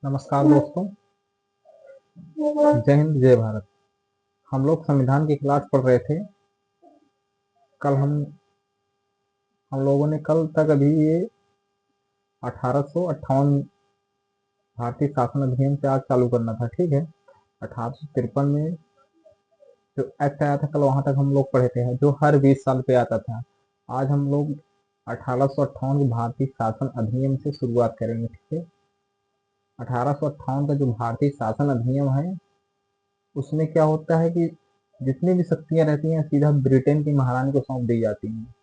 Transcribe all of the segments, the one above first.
नमस्कार दोस्तों। जय हिंद जय भारत। हम लोग संविधान की क्लास पढ़ रहे थे। कल हम लोगों ने कल तक अभी ये 1858 भारतीय शासन अधिनियम से आज चालू करना था। ठीक है। 1853 में जो एक्ट आया था कल वहां तक हम लोग पढ़े थे, जो हर 20 साल पे आता था। आज हम लोग 1858 के भारतीय शासन अधिनियम से शुरुआत करेंगे। ठीक है। 1858 का जो भारतीय शासन अधिनियम है उसमें क्या होता है कि जितनी भी शक्तियां रहती हैं सीधा ब्रिटेन की महारानी को सौंप दी जाती हैं।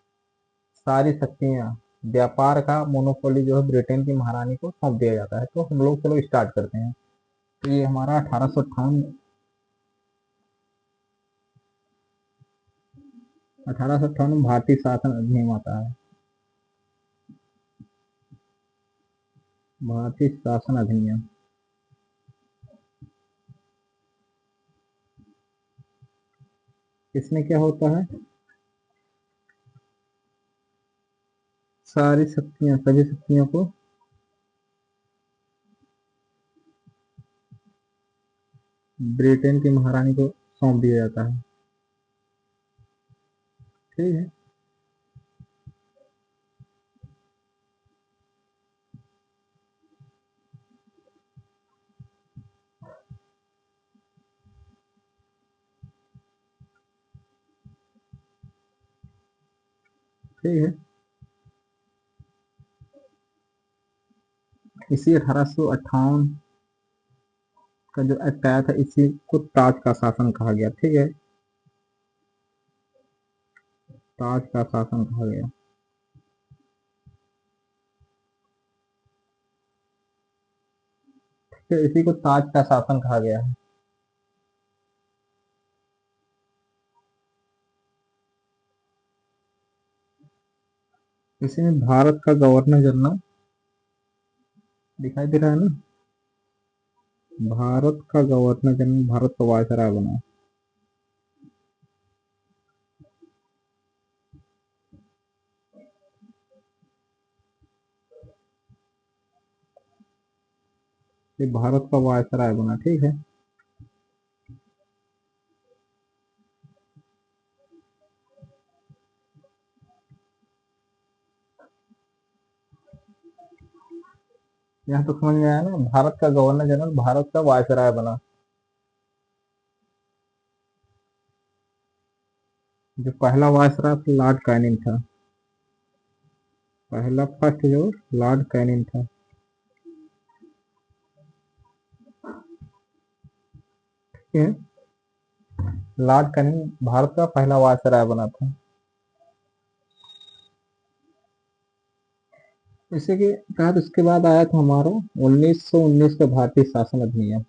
सारी शक्तियां, व्यापार का मोनोपोली जो है ब्रिटेन की महारानी को सौंप दिया जाता है। तो हम लोग चलो स्टार्ट करते हैं। तो ये हमारा 1858 में भारतीय शासन अधिनियम आता है। भारतीय शासन अधिनियम इसमें क्या होता है, सारी शक्तियां, सभी शक्तियों को ब्रिटेन की महारानी को सौंप दिया जाता है। ठीक है। ठीक है। इसी 1858 का जो एक्ट आया था इसी को ताज का शासन कहा गया। ठीक है। ताज का शासन कहा गया। तो इसी को ताज का शासन कहा गया है। इसी में भारत का गवर्नर जनरल दिखाई दे रहा है ना। भारत का गवर्नर जनरल भारत का वायसराय बना। ये भारत का वायसराय बना। ठीक है। यहाँ तो समझ में आया ना, भारत का गवर्नर जनरल भारत का वायसराय बना। जो पहला वायसराय था लॉर्ड कैनिंग था। पहला फर्स्ट जो लॉर्ड कैनिंग था। ठीक है। लॉर्ड कैनिंग भारत का पहला वायसराय बना था। इसी के तहत उसके बाद आया था हमारा 1919 का भारतीय शासन अधिनियम।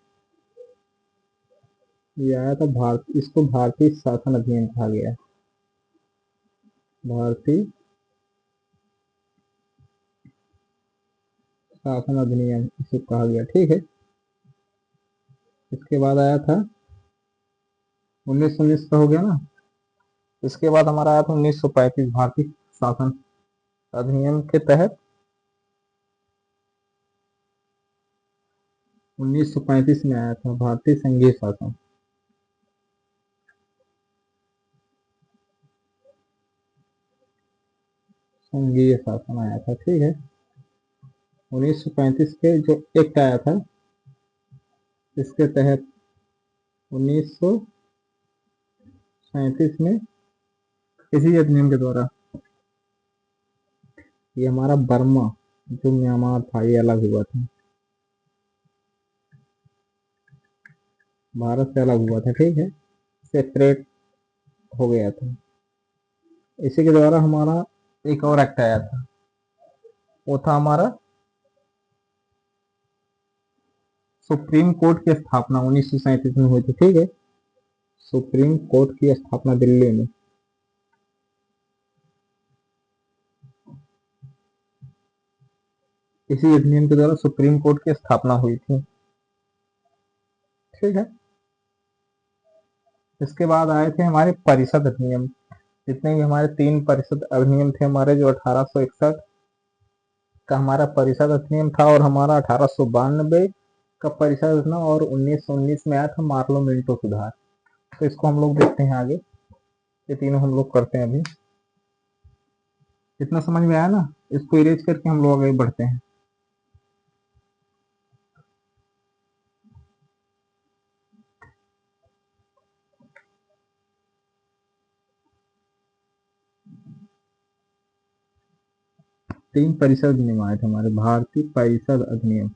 ये आया था इसको भारतीय शासन अधिनियम कहा गया। भारतीय शासन अधिनियम इसे कहा गया। ठीक है। इसके बाद आया था 1919 का हो गया ना। इसके बाद हमारा आया था 1935 भारतीय शासन अधिनियम के तहत। 1935 में आया था भारतीय संघीय शासन। संघीय शासन आया था। ठीक है। 1935 के जो एक्ट आया था इसके तहत 1937 में इसी अधिनियम के द्वारा ये हमारा बर्मा जो म्यांमार था ये अलग हुआ था, भारत से अलग हुआ था। ठीक है। सेपरेट हो गया था। इसी के द्वारा हमारा एक और एक्ट आया था, वो था हमारा सुप्रीम कोर्ट की स्थापना 1937 में हुई थी। ठीक है। सुप्रीम कोर्ट की स्थापना दिल्ली में। इसी अधिनियम के द्वारा सुप्रीम कोर्ट की स्थापना हुई थी। ठीक है। इसके बाद आए थे हमारे परिषद अधिनियम। जितने भी हमारे 3 परिषद अधिनियम थे हमारे, जो 1861 का हमारा परिषद अधिनियम था और हमारा 1892 का परिषद अधिनियम और 1919 में आया था मार्लो मिंटो सुधार। तो इसको हम लोग देखते हैं आगे, ये तीनों हम लोग करते हैं अभी। इतना समझ में आया ना, इसको इरेज करके हम लोग आगे बढ़ते हैं। तीन परिषद अधिनियम आए थे हमारे, भारतीय परिषद अधिनियम,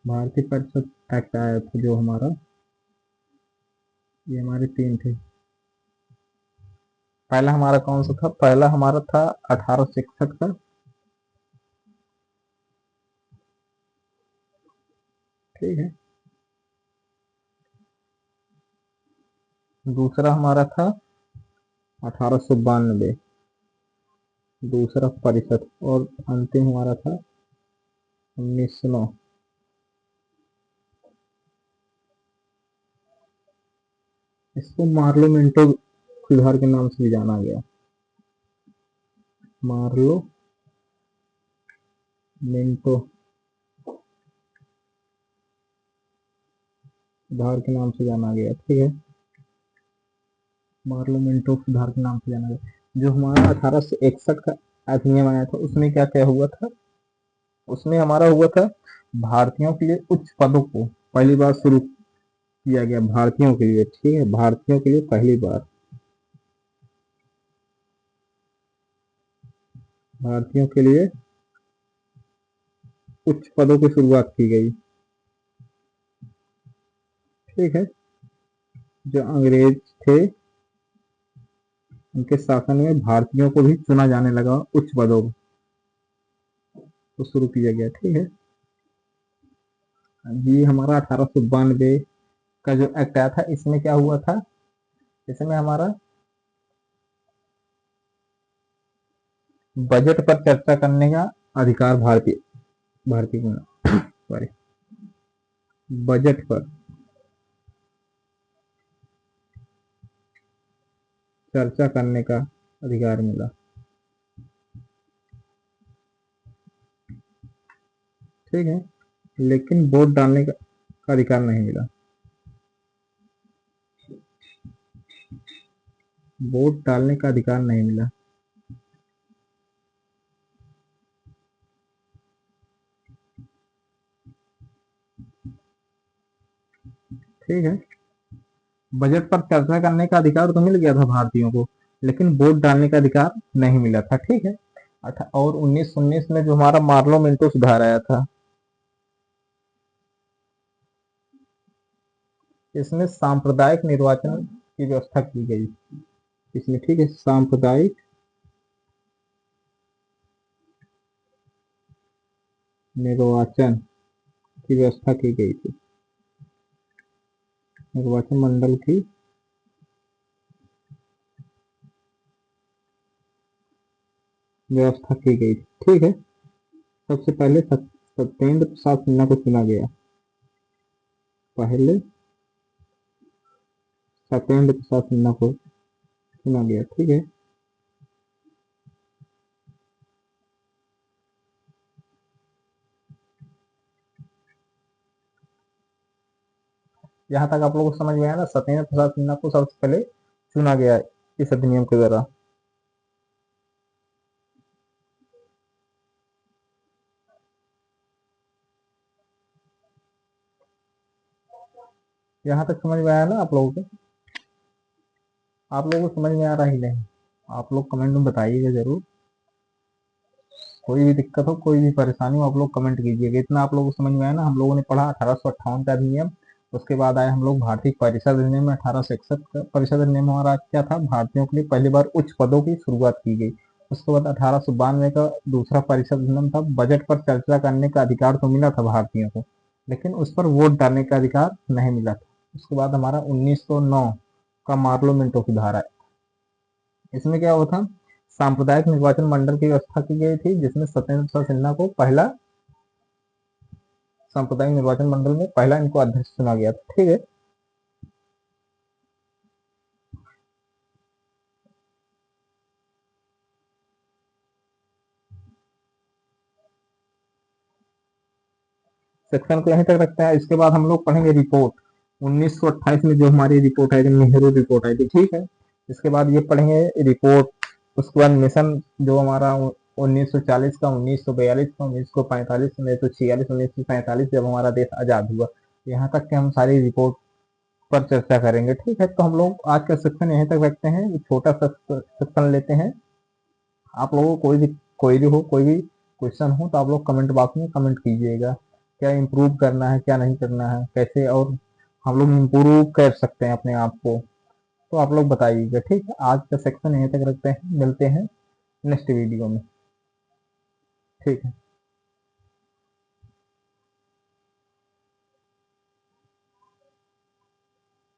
भारतीय परिषद एक्ट आया था जो हमारा, ये हमारे तीन थे। पहला हमारा कौन सा था? पहला हमारा था 1861 का, ठीक है। दूसरा हमारा था 1892, दूसरा परिषद, और अंतिम हमारा था 1909। इसको मार्लो मिंटो सुधार के नाम से भी जाना गया, मार्लो मिंटो सुधार के नाम से जाना गया, ठीक है। मार्लो मिंटो सुधार के नाम से जाना गया। जो हमारा 1861 का अधिनियम आया था, उसमें क्या क्या हुआ था? उसमें हमारा हुआ था भारतीयों के लिए उच्च पदों को पहली बार शुरू किया गया, भारतीयों के लिए, ठीक है, भारतीयों के लिए पहली बार, भारतीयों के लिए उच्च पदों की शुरुआत की गई, ठीक है। जो अंग्रेज थे उनके शासन में भारतीयों को भी चुना जाने लगा उच्च पदों को शुरू किया गया, ठीक है। ये हमारा 1892 का जो एक्ट आया था, इसमें क्या हुआ था? इसमें हमारा बजट पर चर्चा करने का अधिकार भारतीय भारतीय सॉरी बजट पर चर्चा करने का अधिकार मिला, ठीक है। लेकिन वोट डालने का अधिकार नहीं मिला, वोट डालने का अधिकार नहीं मिला, ठीक है। बजट पर चर्चा करने का अधिकार तो मिल गया था भारतीयों को, लेकिन वोट डालने का अधिकार नहीं मिला था, ठीक है। और 1919 में जो हमारा मार्लो मिंटो सुधार आया था, इसमें सांप्रदायिक निर्वाचन की व्यवस्था की गई इसमें, ठीक है, सांप्रदायिक निर्वाचन की व्यवस्था की गई थी, निर्वाचन मंडल की व्यवस्था की गई थी, ठीक है। सबसे पहले सत्येंद्र प्रसाद सिन्हा को चुना गया, पहले सत्येंद्र प्रसाद सिन्हा को चुना गया, ठीक है। यहाँ तक आप लोगों को समझ में आया ना, सत्येंद्र प्रसाद सिन्हा को सबसे पहले चुना गया इस अधिनियम के द्वारा। यहाँ तक समझ में आया ना आप लोगों को? आप लोगों को समझ में आ रहा ही नहीं? आप लोग कमेंट में बताइएगा जरूर। कोई भी दिक्कत हो, कोई भी परेशानी हो, आप लोग कमेंट कीजिएगा। इतना आप लोगों को समझ में आया ना? हम लोगों ने पढ़ा 1858 का अधिनियम, उसके बाद आए हम लोग भारतीय परिषद अधिनियम में 1861 का परिषद अधिनियम हमारा क्या था? भारतीयों के लिए पहली बार उच्च पदों की शुरुआत की गई। उसके बाद 1892 का दूसरा परिषद अधिनियम था, बजट पर चर्चा करने का अधिकार तो मिला था भारतीयों को, लेकिन उस पर वोट डालने का अधिकार नहीं मिला था। उसके बाद हमारा 1909 का मार्लो मिंटो सुधार आया। इसमें क्या हुआ था? सांप्रदायिक निर्वाचन मंडल की व्यवस्था की गई थी, जिसमें सत्येंद्र प्रसाद सिन्हा को पहला सांप्रदायिक निर्वाचन मंडल में पहला इनको अध्यक्ष चुना गया था, ठीक है। सेक्शन को यहीं तक रखते हैं। इसके बाद हम लोग पढ़ेंगे रिपोर्ट। 1928 में जो हमारी रिपोर्ट आई थी, नेहरू रिपोर्ट आई थी, ठीक है। इसके बाद ये पढ़ेंगे रिपोर्ट। उसके बाद मिशन जो हमारा 1940 का, 1942 का, 1945, 1946, 1947 जब हमारा देश आजाद हुआ, यहाँ तक के हम सारी रिपोर्ट पर चर्चा करेंगे, ठीक है। तो हम लोग आज का सेक्शन यहीं तक रखते हैं, एक छोटा सा सेक्शन लेते हैं। आप लोगों को कोई भी क्वेश्चन हो तो आप लोग कमेंट बॉक्स में कमेंट कीजिएगा, क्या इम्प्रूव करना है, क्या नहीं करना है, कैसे और हम लोग इम्प्रूव कर सकते हैं अपने आप को, तो आप लोग बताइएगा, ठीक है। आज का सेक्शन यहीं तक रखते हैं, मिलते हैं नेक्स्ट वीडियो में, ठीक है।